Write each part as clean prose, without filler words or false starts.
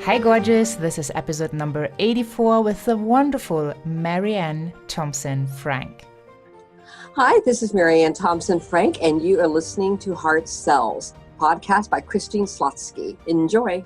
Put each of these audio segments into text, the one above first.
Hi gorgeous, this is episode number 84 with the wonderful Mary Ann Thompson-Frenk. Hi, this is Mary Ann Thompson-Frenk, and you are listening to Heart Sells, podcast by Schlonski. Enjoy.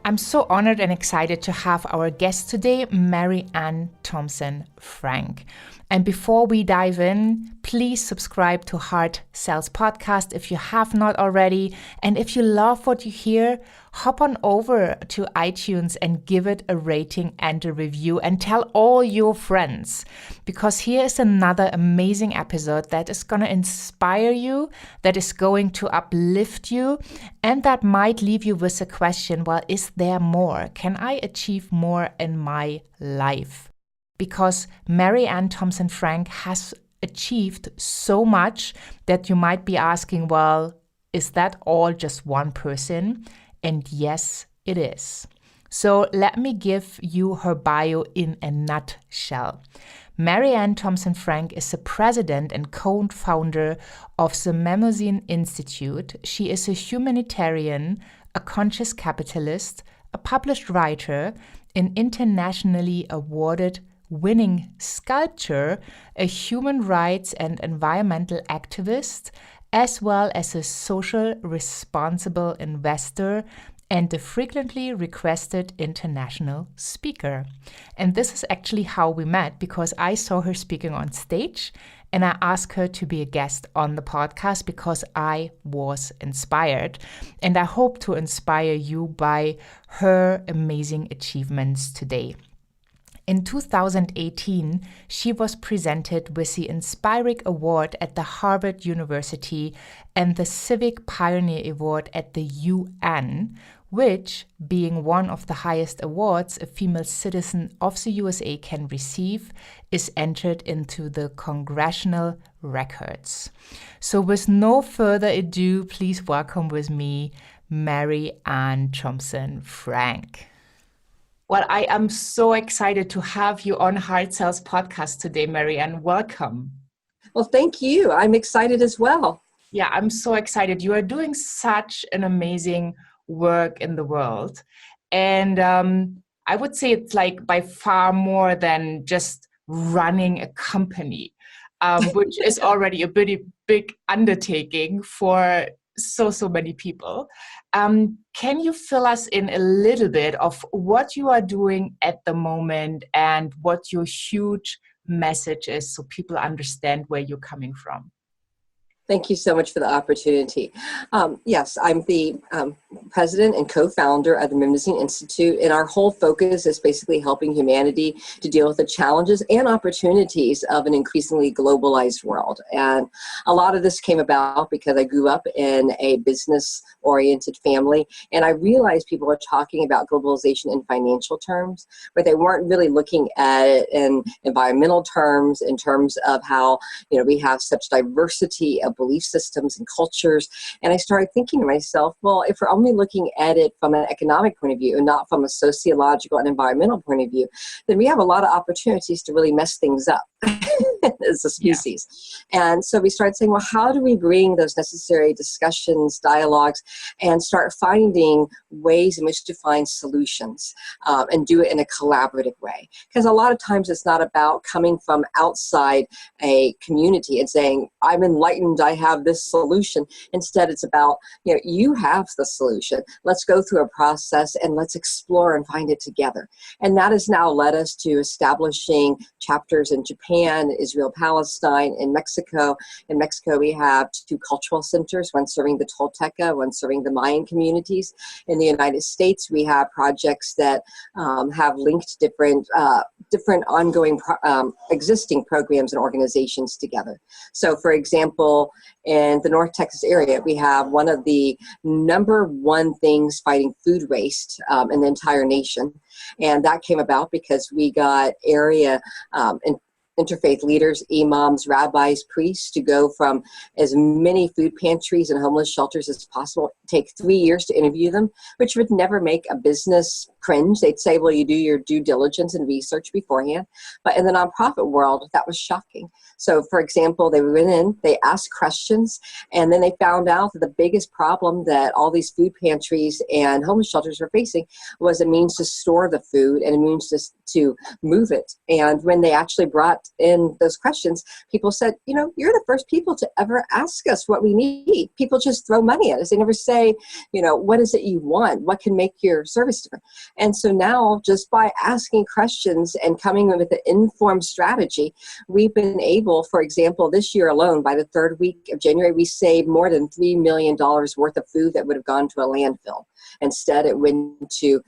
I'm so honored and excited to have our guest today, Mary Ann Thompson-Frenk. And before we dive in, please subscribe to Heart Sells Podcast if you have not already. And if you love what you hear, hop on over to iTunes and give it a rating and a review and tell all your friends. Because here is another amazing episode that is going to inspire you, that is going to uplift you, and that might leave you with a question, well, is there more? Can I achieve more in my life? Because Mary Ann Thompson-Frenk has achieved so much that you might be asking, well, is that all just one person? And yes, it is. So let me give you her bio in a nutshell. Mary Ann Thompson-Frenk is the president and co-founder of the Memnosyne Institute. She is a humanitarian, a conscious capitalist, a published writer, an internationally awarded winning sculptor, a human rights and environmental activist, as well as a social responsible investor and a frequently requested international speaker. And this is actually how we met, because I saw her speaking on stage and I asked her to be a guest on the podcast because I was inspired. And I hope to inspire you by her amazing achievements today. In 2018, she was presented with the Inspiring Award at the Harvard University and the Civic Pioneer Award at the UN, which, being one of the highest awards a female citizen of the USA can receive, is entered into the congressional records. So with no further ado, please welcome with me, Mary Ann Thompson-Frenk. Well, I am so excited to have you on Heart Sells Podcast today, Mary Ann. Welcome. Well, thank you. I'm excited as well. Yeah, I'm so excited. You are doing such an amazing work in the world. And I would say it's like by far more than just running a company, which is already a pretty big undertaking for so many people. Can you fill us in a little bit of what you are doing at the moment and what your huge message is so people understand where you're coming from? Thank you so much for the opportunity. Yes, I'm the president and co-founder of the Memnosyne Institute, and our whole focus is basically helping humanity to deal with the challenges and opportunities of an increasingly globalized world. And a lot of this came about because I grew up in a business-oriented family, and I realized people were talking about globalization in financial terms, but they weren't really looking at it in environmental terms, in terms of how, we have such diversity of belief systems and cultures. And I started thinking to myself, well, if we're only looking at it from an economic point of view and not from a sociological and environmental point of view, then we have a lot of opportunities to really mess things up as a species. Yeah. And so we started saying, well, how do we bring those necessary discussions, dialogues, and start finding ways in which to find solutions and do it in a collaborative way? Because a lot of times it's not about coming from outside a community and saying, I'm enlightened, I have this solution. Instead, it's about, you have the solution. Let's go through a process and let's explore and find it together. And that has now led us to establishing chapters in Japan, Israel, Palestine, in Mexico. In Mexico, we have 2 cultural centers, one serving the Tolteca, one serving the Mayan communities. In the United States, we have projects that have linked different ongoing existing programs and organizations together. So, for example, in the North Texas area, we have one of the #1 things fighting food waste in the entire nation. And that came about because we got area interfaith leaders, imams, rabbis, priests to go from as many food pantries and homeless shelters as possible, take 3 years to interview them, which would never make a business cringe. They'd say, well, you do your due diligence and research beforehand. But in the nonprofit world, that was shocking. So, for example, they went in, they asked questions, and then they found out that the biggest problem that all these food pantries and homeless shelters were facing was a means to store the food and a means to move it. And when they actually brought in those questions, people said, you're the first people to ever ask us what we need. People just throw money at us. They never say, what is it you want? What can make your service different? And so now, just by asking questions and coming with an informed strategy, we've been able, for example, this year alone, by the third week of January, we saved more than $3 million worth of food that would have gone to a landfill. Instead, it went to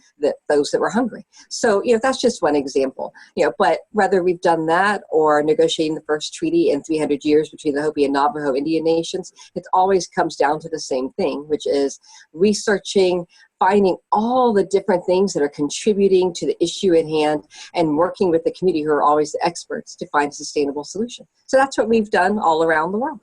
those that were hungry. So, that's just one example. But whether we've done that or negotiating the first treaty in 300 years between the Hopi and Navajo Indian nations, it always comes down to the same thing, which is researching, finding all the different things that are contributing to the issue at hand and working with the community who are always the experts to find a sustainable solution. So that's what we've done all around the world.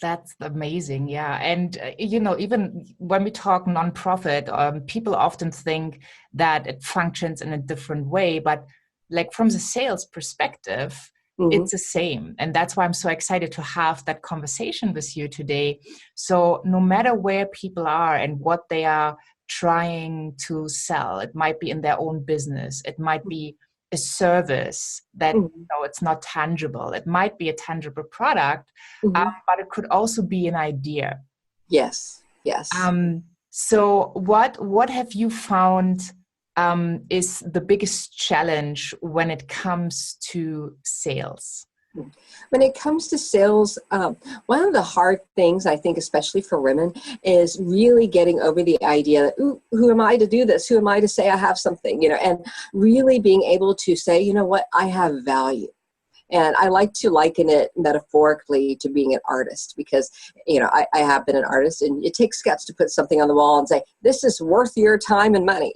That's amazing. Yeah. And, even when we talk nonprofit, people often think that it functions in a different way, but like from the sales perspective, it's the same. And that's why I'm so excited to have that conversation with you today. So no matter where people are and what they are trying to sell, it might be in their own business, it might be a service that it's not tangible. It might be a tangible product, but it could also be an idea. Yes. So what have you found is the biggest challenge when it comes to sales? When it comes to sales, one of the hard things, I think, especially for women, is really getting over the idea that, ooh, who am I to do this? Who am I to say I have something? And really being able to say, what, I have value. And I like to liken it metaphorically to being an artist because, I have been an artist, and it takes guts to put something on the wall and say, this is worth your time and money.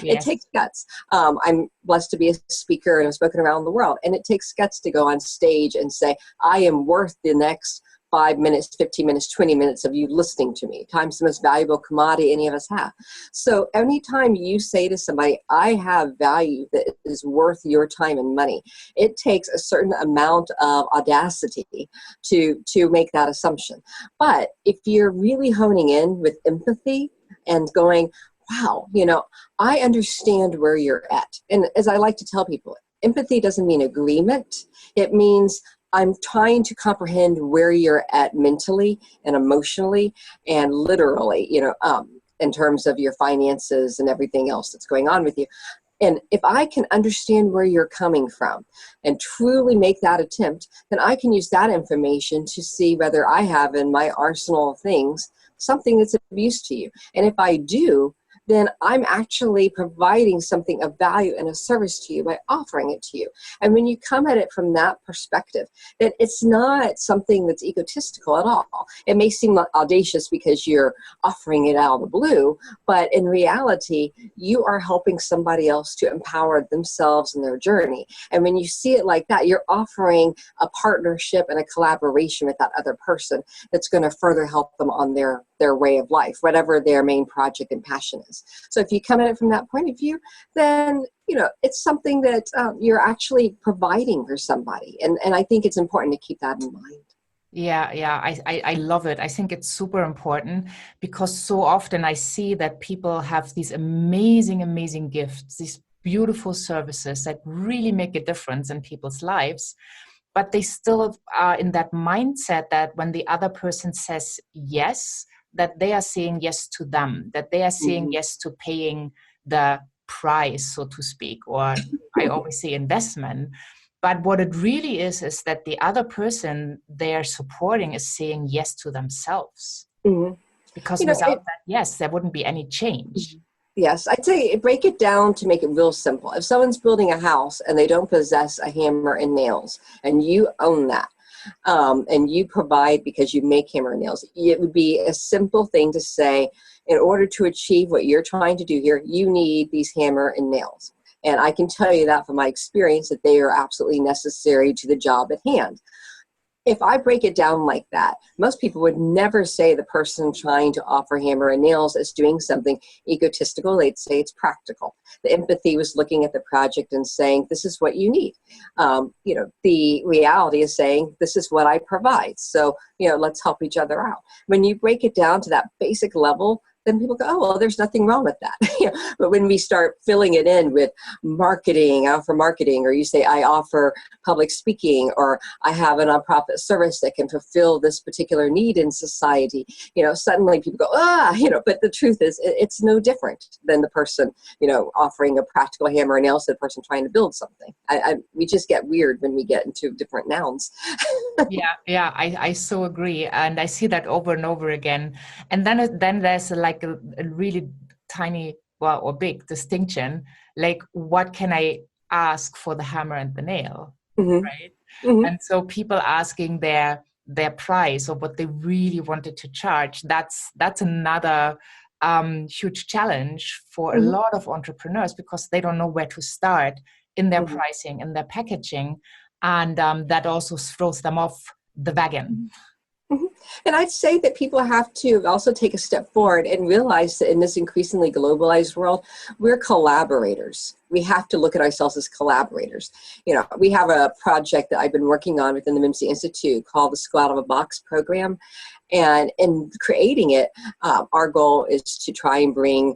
It takes guts. I'm blessed to be a speaker and I've spoken around the world. And it takes guts to go on stage and say, I am worth the next 5 minutes, 15 minutes, 20 minutes of you listening to me. Time's the most valuable commodity any of us have. So anytime you say to somebody, I have value that is worth your time and money, it takes a certain amount of audacity to make that assumption. But if you're really honing in with empathy and going, wow, I understand where you're at. And as I like to tell people, empathy doesn't mean agreement. It means I'm trying to comprehend where you're at mentally and emotionally and literally, in terms of your finances and everything else that's going on with you. And if I can understand where you're coming from and truly make that attempt, then I can use that information to see whether I have in my arsenal of things something that's of use to you. And if I do, then I'm actually providing something of value and a service to you by offering it to you. And when you come at it from that perspective, then it's not something that's egotistical at all. It may seem audacious because you're offering it out of the blue, but in reality, you are helping somebody else to empower themselves in their journey. And when you see it like that, you're offering a partnership and a collaboration with that other person that's going to further help them on their way of life, whatever their main project and passion is. So if you come at it from that point of view, then, it's something that you're actually providing for somebody. And I think it's important to keep that in mind. Yeah, I love it. I think it's super important because so often I see that people have these amazing gifts, these beautiful services that really make a difference in people's lives. But they still are in that mindset that when the other person says yes, that they are saying yes to them, that they are saying yes to paying the price, so to speak, or I always say investment. But what it really is that the other person they're supporting is saying yes to themselves. Because without that yes, there wouldn't be any change. Yes, I'd say break it down to make it real simple. If someone's building a house and they don't possess a hammer and nails, and you own that, and you provide because you make hammer and nails, it would be a simple thing to say, in order to achieve what you're trying to do here, you need these hammer and nails. And I can tell you that from my experience that they are absolutely necessary to the job at hand. If I break it down like that, most people would never say the person trying to offer hammer and nails is doing something egotistical. They'd say it's practical. The empathy was looking at the project and saying, this is what you need. The reality is saying, this is what I provide. So, let's help each other out. When you break it down to that basic level, then people go, oh, well, there's nothing wrong with that. But when we start filling it in with marketing, I offer marketing, or you say, I offer public speaking, or I have a nonprofit service that can fulfill this particular need in society, suddenly people go, but the truth is it's no different than the person, offering a practical hammer and nail to the person trying to build something. We just get weird when we get into different nouns. Yeah, I so agree. And I see that over and over again. And then there's like a really tiny, or big distinction, like what can I ask for the hammer and the nail, Mm-hmm. right? Mm-hmm. And so people asking their price or what they really wanted to charge, that's another huge challenge for Mm-hmm. a lot of entrepreneurs, because they don't know where to start in their Mm-hmm. pricing, in their packaging. And that also throws them off the wagon. Mm-hmm. And I'd say that people have to also take a step forward and realize that in this increasingly globalized world, we're collaborators. We have to look at ourselves as collaborators. We have a project that I've been working on within the Memnosyne Institute called the School Out of a Box program. And in creating it, our goal is to try and bring,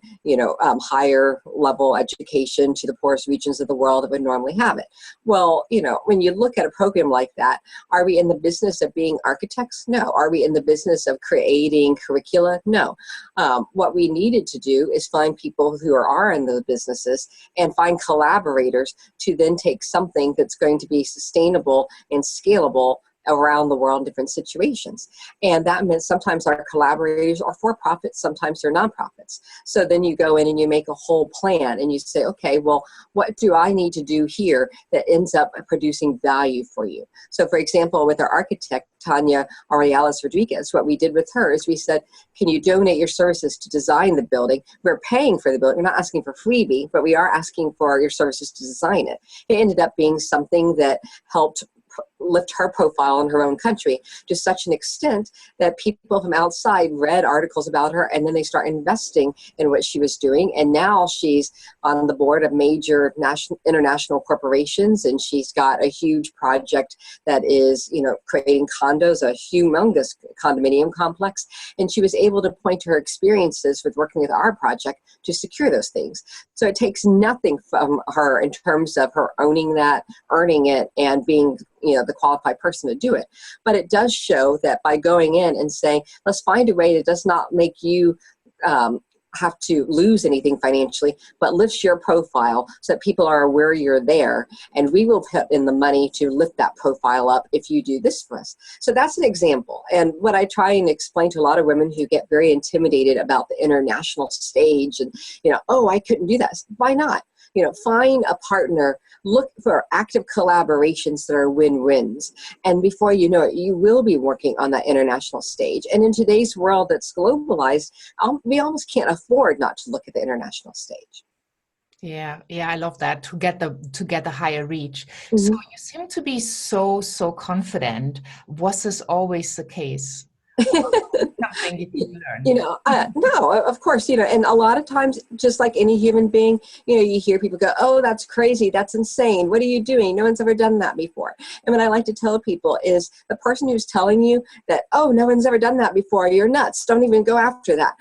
higher level education to the poorest regions of the world that would normally have it. Well, when you look at a program like that, are we in the business of being architects? No. Are we in the business of creating curricula? No. What we needed to do is find people who are in the businesses and find collaborators to then take something that's going to be sustainable and scalable around the world in different situations. And that meant sometimes our collaborators are for-profits, sometimes they're nonprofits. So then you go in and you make a whole plan and you say, okay, well, what do I need to do here that ends up producing value for you? So for example, with our architect, Tanya Aurealis Rodriguez, what we did with her is we said, can you donate your services to design the building? We're paying for the building. We're not asking for freebie, but we are asking for your services to design it. It ended up being something that helped lift her profile in her own country to such an extent that people from outside read articles about her, and then they start investing in what she was doing. And now she's on the board of major international corporations, and she's got a huge project that is, creating condos, a humongous condominium complex. And she was able to point to her experiences with working with our project to secure those things. So it takes nothing from her in terms of her owning that, earning it, and being the qualified person to do it. But it does show that by going in and saying, let's find a way that does not make you have to lose anything financially, but lifts your profile so that people are aware you're there, and we will put in the money to lift that profile up if you do this for us. So that's an example. And what I try and explain to a lot of women who get very intimidated about the international stage and, oh, I couldn't do that. Why not? Find a partner, look for active collaborations that are win-wins. And before you know it, you will be working on that international stage. And in today's world that's globalized, we almost can't afford not to look at the international stage. Yeah, I love that, to get the higher reach. Mm-hmm. So you seem to be so confident. Was this always the case? Something you learned? No, of course, and a lot of times, just like any human being, you hear people go, oh, that's crazy. That's insane. What are you doing? No one's ever done that before. And what I like to tell people is the person who's telling you that, oh, no one's ever done that before, you're nuts. Don't even go after that.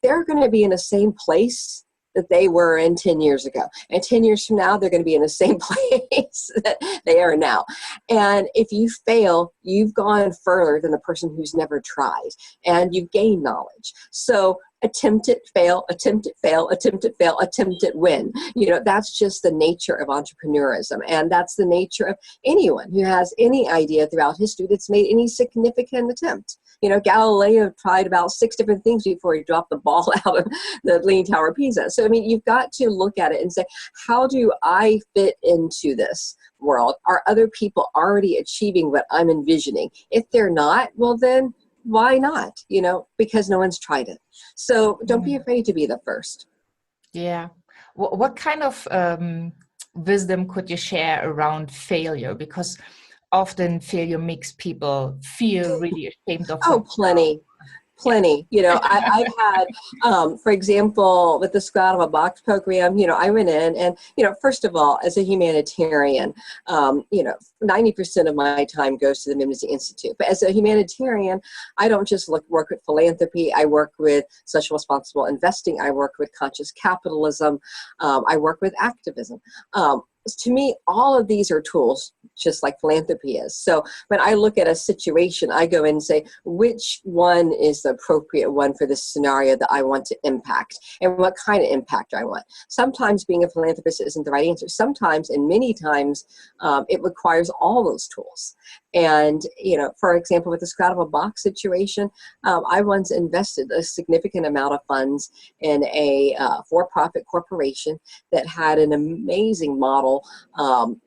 They're going to be in the same place that they were in 10 years ago. And 10 years from now, they're going to be in the same place that they are now. And if you fail, you've gone further than the person who's never tried, and you've gained knowledge. So attempt it, fail, attempt it, fail, attempt it, fail, attempt it, win. That's just the nature of entrepreneurism. And that's the nature of anyone who has any idea throughout history that's made any significant attempt. Galileo tried about 6 different things before he dropped the ball out of the Leaning Tower of Pisa. So, you've got to look at it and say, how do I fit into this world? Are other people already achieving what I'm envisioning? If they're not, well then, why not? Because no one's tried it. So don't be afraid to be the first. Yeah. What kind of wisdom could you share around failure? Because often failure makes people feel really ashamed of Oh, themselves. Yeah. plenty. I've had, for example, with the Scout Out of a Box program, I went in and, first of all, as a humanitarian, 90% of my time goes to the Memnosyne Institute. But as a humanitarian, I don't just work with philanthropy. I work with social responsible investing. I work with conscious capitalism. I work with activism. To me, all of these are tools, just like philanthropy is. So when I look at a situation, I go in and say, which one is the appropriate one for this scenario that I want to impact, and what kind of impact I want. Sometimes being a philanthropist isn't the right answer. Sometimes, and many times, it requires all those tools. And, for example, with the Scout Out of a Box situation, I once invested a significant amount of funds in a for-profit corporation that had an amazing model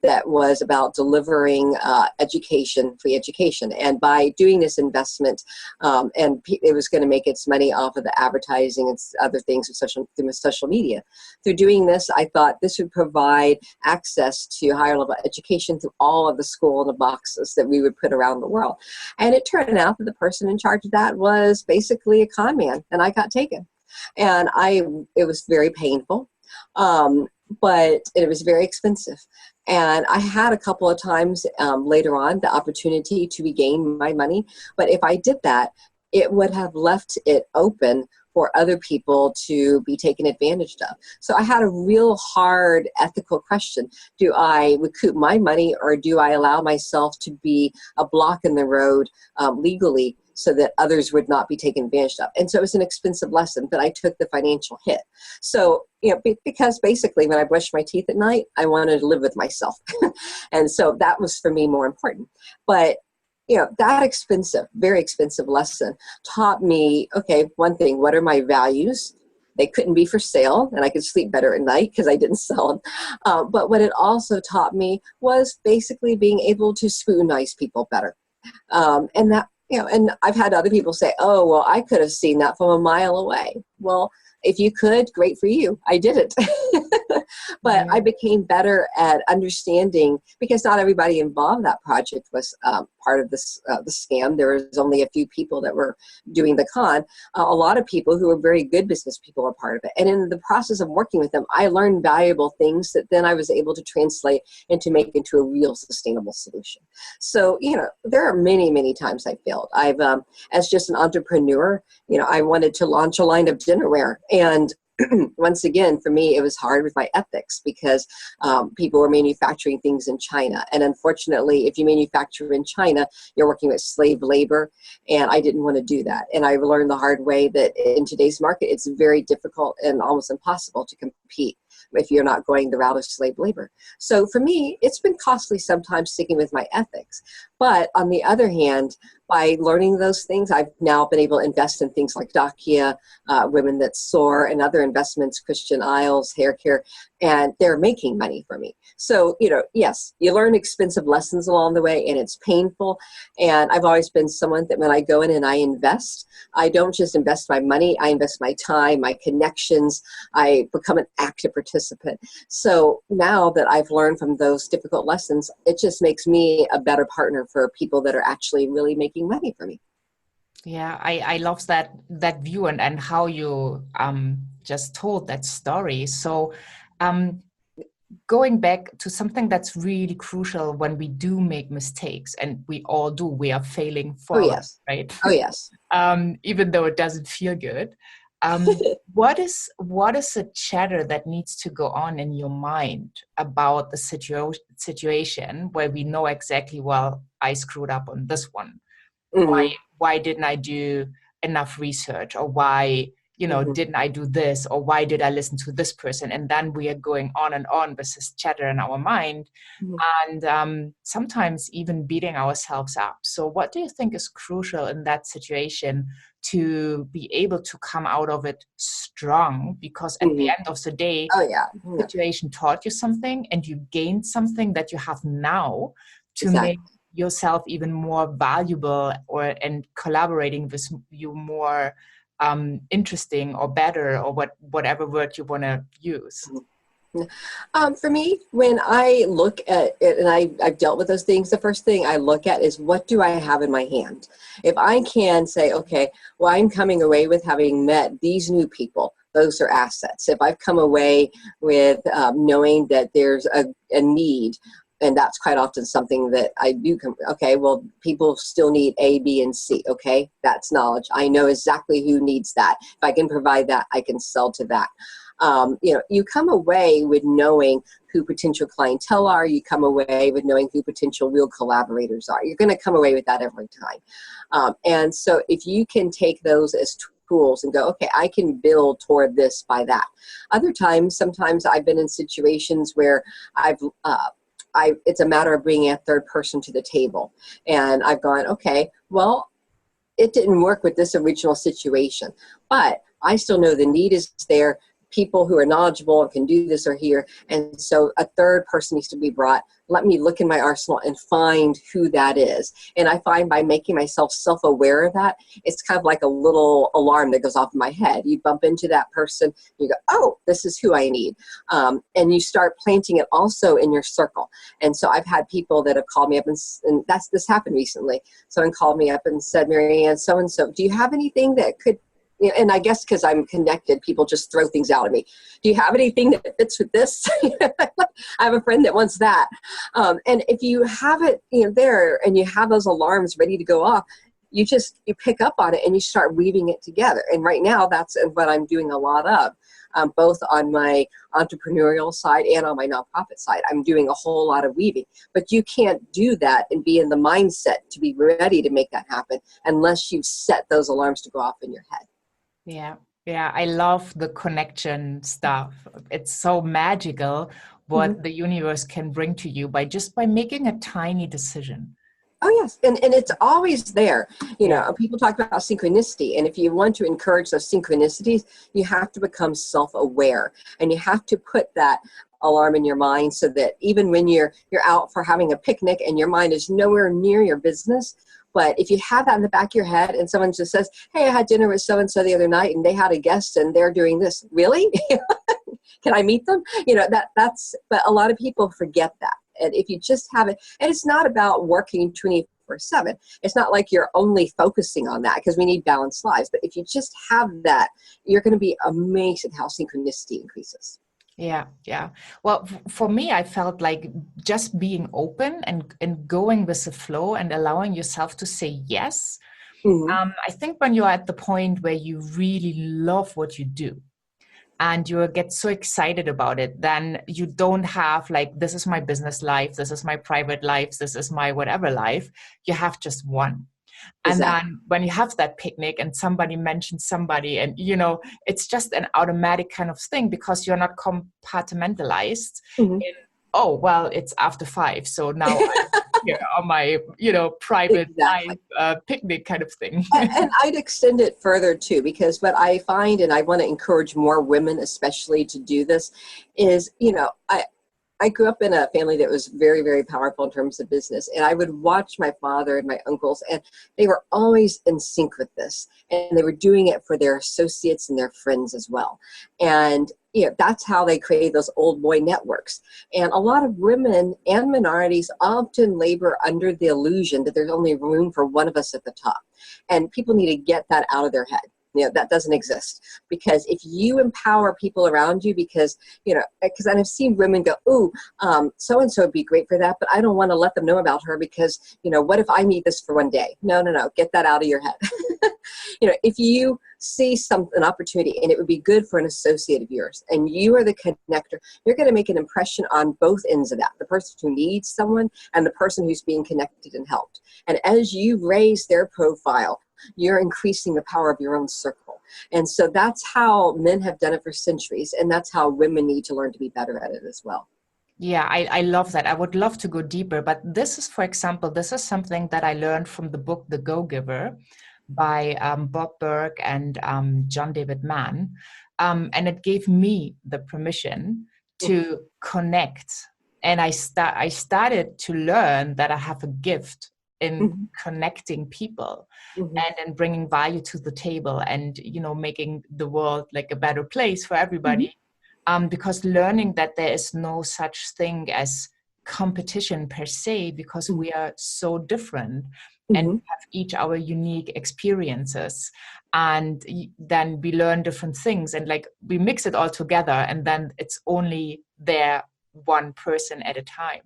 that was about delivering education, free education. And by doing this investment, and it was going to make its money off of the advertising and other things through social media. Through doing this, I thought this would provide access to higher level education through all of the school in the boxes that we would put around the world. And it turned out that the person in charge of that was basically a con man, and I got taken. And it was very painful. But it was very expensive. And I had a couple of times later on the opportunity to regain my money. But if I did that, it would have left it open for other people to be taken advantage of. So I had a real hard ethical question. Do I recoup my money, or do I allow myself to be a block in the road legally, so that others would not be taken advantage of? And so it was an expensive lesson, but I took the financial hit. So, because basically when I brushed my teeth at night, I wanted to live with myself. And so that was for me more important. But that very expensive lesson taught me, okay, one thing, what are my values? They couldn't be for sale, and I could sleep better at night because I didn't sell them. But what it also taught me was basically being able to scrutinize people better. And that, and I've had other people say, oh, well, I could have seen that from a mile away. Well, if you could, great for you. I didn't. But I became better at understanding, because not everybody involved in that project was part of this the scam. There was only a few people that were doing the con. A lot of people who were very good business people were part of it. And in the process of working with them, I learned valuable things that then I was able to translate and to make into a real sustainable solution. So, there are many, many times I failed. I've, as just an entrepreneur, I wanted to launch a line of dinnerware. And once again, for me, it was hard with my ethics, because people were manufacturing things in China. And unfortunately, if you manufacture in China, you're working with slave labor. And I didn't want to do that. And I learned the hard way that in today's market, it's very difficult and almost impossible to compete if you're not going the route of slave labor. So for me, it's been costly sometimes sticking with my ethics. But on the other hand, by learning those things, I've now been able to invest in things like Dakia, Women That Soar, and other investments, Christian Isles, hair care, and they're making money for me. So, yes, you learn expensive lessons along the way, and it's painful. And I've always been someone that when I go in and I invest, I don't just invest my money, I invest my time, my connections, I become an active participant. So now that I've learned from those difficult lessons, it just makes me a better partner for people that are actually really making money for me. Yeah, I love that view and how you just told that story. So going back to something that's really crucial when we do make mistakes, and we all do, we are failing Oh, forward, yes. right? Oh, yes. Even though it doesn't feel good. What is the chatter that needs to go on in your mind about the situation where we know exactly, well, I screwed up on this one. Mm-hmm. Why didn't I do enough research, or why didn't I do this, or why did I listen to this person? And then we are going on and on with this chatter in our mind, and sometimes even beating ourselves up. So what do you think is crucial in that situation to be able to come out of it strong? Because at the end of the day, oh, yeah. the situation taught you something, and you gained something that you have now to make yourself even more valuable, and collaborating with you more interesting or better, or whatever word you want to use. For me, when I look at it, and I've dealt with those things, the first thing I look at is what do I have in my hand? If I can say, okay, well, I'm coming away with having met these new people, those are assets. If I've come away with knowing that there's a need, and that's quite often something that I do okay, well, people still need A, B, and C. Okay, that's knowledge. I know exactly who needs that. If I can provide that, I can sell to that. You come away with knowing who potential clientele are. You come away with knowing who potential real collaborators are. You're going to come away with that every time. And so if you can take those as tools and go, okay, I can build toward this by that. Other times, sometimes I've been in situations where it's a matter of bringing a third person to the table. And I've gone, okay, well, it didn't work with this original situation, but I still know the need is there. People who are knowledgeable and can do this are here. And so a third person needs to be brought. Let me look in my arsenal and find who that is. And I find by making myself self-aware of that, it's kind of like a little alarm that goes off in my head. You bump into that person, you go, oh, this is who I need. And you start planting it also in your circle. And so I've had people that have called me up, and this happened recently. Someone called me up and said, Mary Ann, so-and-so, do you have anything that could, and I guess because I'm connected, people just throw things out at me. Do you have anything that fits with this? I have a friend that wants that. And if you have it there and you have those alarms ready to go off, you pick up on it and you start weaving it together. And right now, that's what I'm doing a lot of, both on my entrepreneurial side and on my nonprofit side. I'm doing a whole lot of weaving. But you can't do that and be in the mindset to be ready to make that happen unless you've set those alarms to go off in your head. Yeah. Yeah. I love the connection stuff. It's so magical what the universe can bring to you by making a tiny decision. Oh, yes. And it's always there. People talk about synchronicity. And if you want to encourage those synchronicities, you have to become self-aware. And you have to put that alarm in your mind so that even when you're out for having a picnic and your mind is nowhere near your business, but if you have that in the back of your head and someone just says, hey, I had dinner with so-and-so the other night and they had a guest and they're doing this. Really? Can I meet them? But a lot of people forget that. And if you just have it, and it's not about working 24/7. It's not like you're only focusing on that because we need balanced lives. But if you just have that, you're going to be amazed at how synchronicity increases. Yeah. Yeah. Well, for me, I felt like just being open and going with the flow and allowing yourself to say yes. I think when you're at the point where you really love what you do and you get so excited about it, then you don't have like, this is my business life, this is my private life, this is my whatever life. You have just one. And then when you have that picnic and somebody mentions somebody and, it's just an automatic kind of thing because you're not compartmentalized in, oh, well, it's after 5. So now I'm here on my, private life picnic kind of thing. And I'd extend it further too, because what I find, and I want to encourage more women especially to do this, is, I grew up in a family that was very, very powerful in terms of business. And I would watch my father and my uncles, and they were always in sync with this. And they were doing it for their associates and their friends as well. And that's how they created those old boy networks. And a lot of women and minorities often labor under the illusion that there's only room for one of us at the top. And people need to get that out of their head. That doesn't exist. Because if you empower people around you, because I've seen women go, ooh, so-and-so would be great for that, but I don't want to let them know about her because, what if I need this for one day? No, get that out of your head. If you see an opportunity and it would be good for an associate of yours and you are the connector, you're going to make an impression on both ends of that, the person who needs someone and the person who's being connected and helped. And as you raise their profile, you're increasing the power of your own circle. And so that's how men have done it for centuries. And that's how women need to learn to be better at it as well. Yeah, I love that. I would love to go deeper. But this is, for example, this is something that I learned from the book, The Go-Giver by Bob Burke and John David Mann. And it gave me the permission to connect. And I started to learn that I have a gift in connecting people and bringing value to the table and, making the world like a better place for everybody. because learning that there is no such thing as competition per se, because we are so different and we have each our unique experiences, and then we learn different things, and like we mix it all together, and then it's only there one person at a time.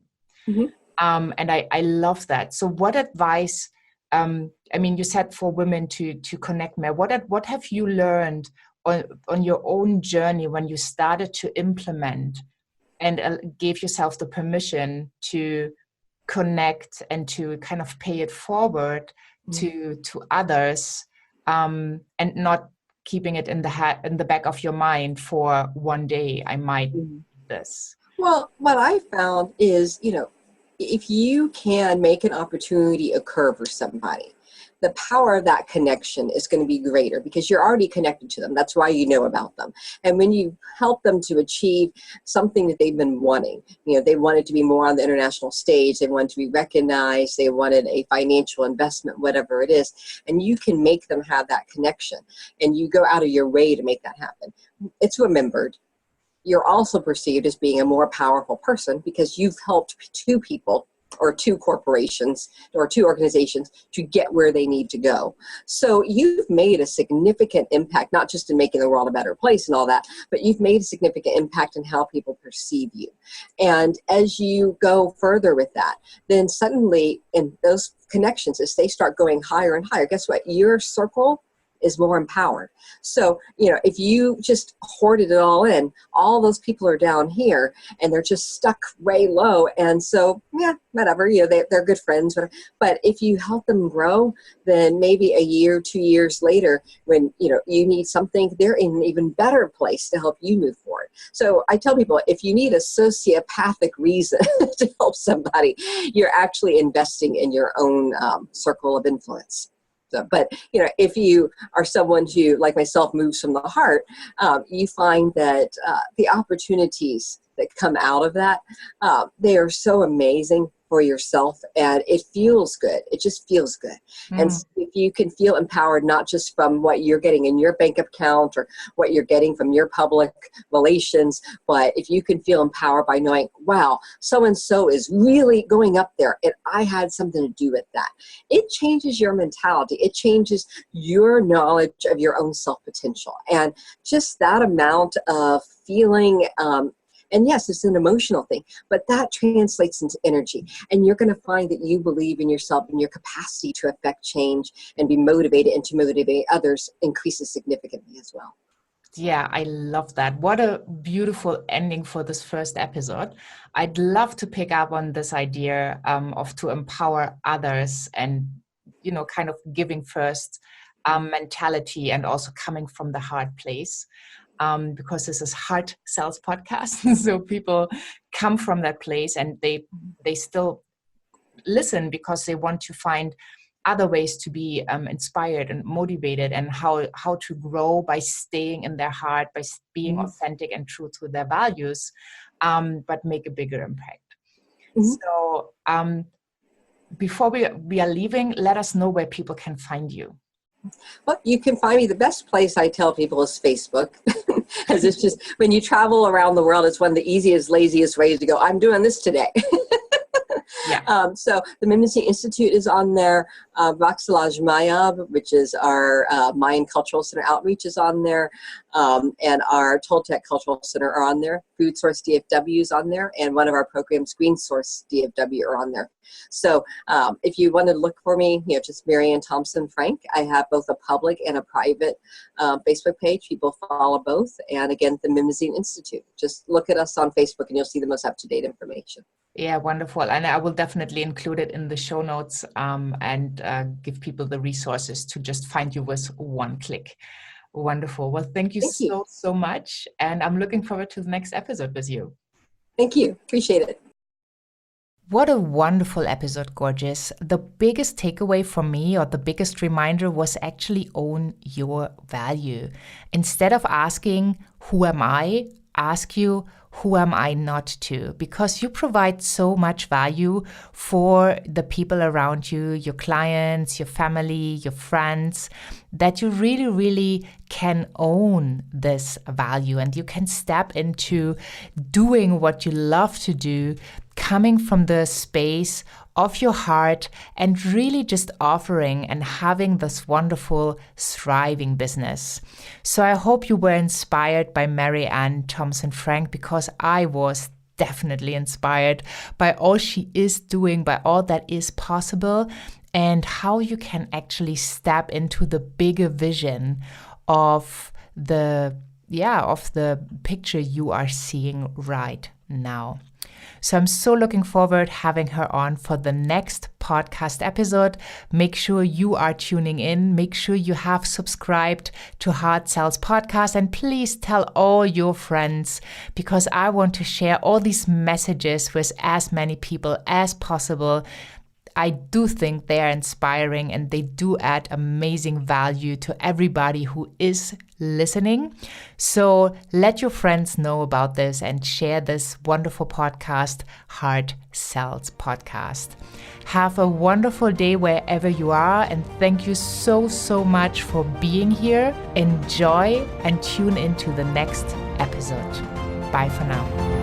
And I love that. So what advice, I mean, you said for women to connect more. What have you learned on your own journey when you started to implement and gave yourself the permission to connect and to kind of pay it forward to others, and not keeping it in the back of your mind for one day I might do this? Well, what I found is, if you can make an opportunity occur for somebody, the power of that connection is going to be greater because you're already connected to them. That's why you know about them. And when you help them to achieve something that they've been wanting, they wanted to be more on the international stage, they wanted to be recognized, they wanted a financial investment, whatever it is, and you can make them have that connection, and you go out of your way to make that happen. It's remembered. You're also perceived as being a more powerful person because you've helped two people or two corporations or two organizations to get where they need to go. So you've made a significant impact, not just in making the world a better place and all that, but you've made a significant impact in how people perceive you. And as you go further with that, then suddenly in those connections, as they start going higher and higher, guess what? Your circle is more empowered. So, if you just hoarded it all in, all those people are down here and they're just stuck way low. And so, yeah, whatever, they're good friends. But if you help them grow, then maybe a year, 2 years later, when, you need something, they're in an even better place to help you move forward. So I tell people, if you need a sociopathic reason to help somebody, you're actually investing in your own circle of influence. So, but, if you are someone who, like myself, moves from the heart, you find that the opportunities that come out of that, they are so amazing for yourself, and it feels good. It just feels good. And if you can feel empowered, not just from what you're getting in your bank account or what you're getting from your public relations, but if you can feel empowered by knowing, wow, so-and-so is really going up there and I had something to do with that, it changes your mentality. It changes your knowledge of your own self-potential. And just that amount of feeling, and yes, it's an emotional thing, but that translates into energy. And you're going to find that you believe in yourself and your capacity to affect change and be motivated and to motivate others increases significantly as well. Yeah, I love that. What a beautiful ending for this first episode. I'd love to pick up on this idea of to empower others and, kind of giving first mentality and also coming from the heart place. Because this is Heart Sells podcast. So people come from that place and they still listen because they want to find other ways to be inspired and motivated, and how to grow by staying in their heart, by being authentic and true to their values, but make a bigger impact. So before we are leaving, let us know where people can find you. Well, you can find me. The best place I tell people is Facebook, as it's just, when you travel around the world, it's one of the easiest, laziest ways to go, I'm doing this today. Yeah. So the Memnosyne Institute is on there. Vaksalaj Mayab, which is our Mayan Cultural Center outreach, is on there. And our Toltec Cultural Center are on there. Food Source DFW is on there. And one of our programs, Green Source DFW, are on there. So if you want to look for me, just Mary Ann Thompson-Frenk. I have both a public and a private Facebook page. People follow both. And again, the Memnosyne Institute. Just look at us on Facebook and you'll see the most up-to-date information. Yeah, wonderful. And I will definitely include it in the show notes and give people the resources to just find you with one click. Wonderful. Well, thank you so much. And I'm looking forward to the next episode with you. Thank you. Appreciate it. What a wonderful episode, gorgeous. The biggest takeaway for me, or the biggest reminder, was actually own your value. Instead of asking, who am I ask you, who am I not to? Because you provide so much value for the people around you, your clients, your family, your friends, that you really, really can own this value and you can step into doing what you love to do, coming from the space of your heart and really just offering and having this wonderful, thriving business. So I hope you were inspired by Mary Ann Thompson-Frenk, because I was definitely inspired by all she is doing, by all that is possible, and how you can actually step into the bigger vision of the picture you are seeing right now. So I'm so looking forward having her on for the next podcast episode. Make sure you are tuning in. Make sure you have subscribed to Heart Sells Podcast, and please tell all your friends, because I want to share all these messages with as many people as possible. I do think they are inspiring and they do add amazing value to everybody who is listening. So let your friends know about this and share this wonderful podcast, Heart Sells Podcast. Have a wonderful day wherever you are, and thank you so, so much for being here. Enjoy and tune into the next episode. Bye for now.